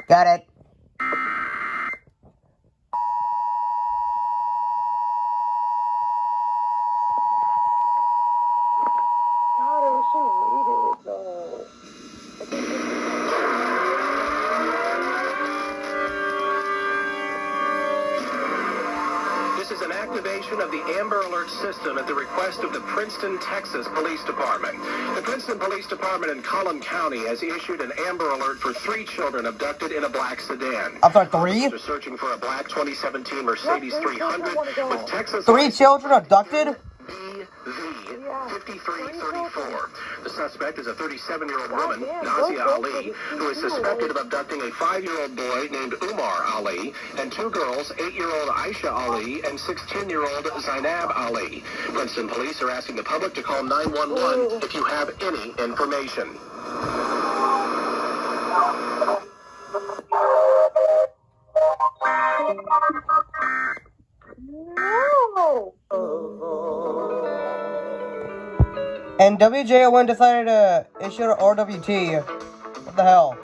Got it. God, I wish I read it, though. This is an activation of the Amber Alert system at the request of the Princeton, Texas Police Department. The Princeton Police Department in Collin County has issued an Amber Alert for 3 children abducted in a black sedan. I'm sorry, 3? They're searching for a black 2017 Mercedes 300 with Texas... 3 children abducted? BV 5334. The suspect is a 37-year-old woman, Nazia Ali, who is suspected of abducting a 5-year-old boy named Umar Ali and 2 girls, 8-year-old Aisha Ali and 16-year-old Zainab Ali. Princeton police are asking the public to call 911 if you have any information. No! And WJO1 decided to issue an RWT. What the hell?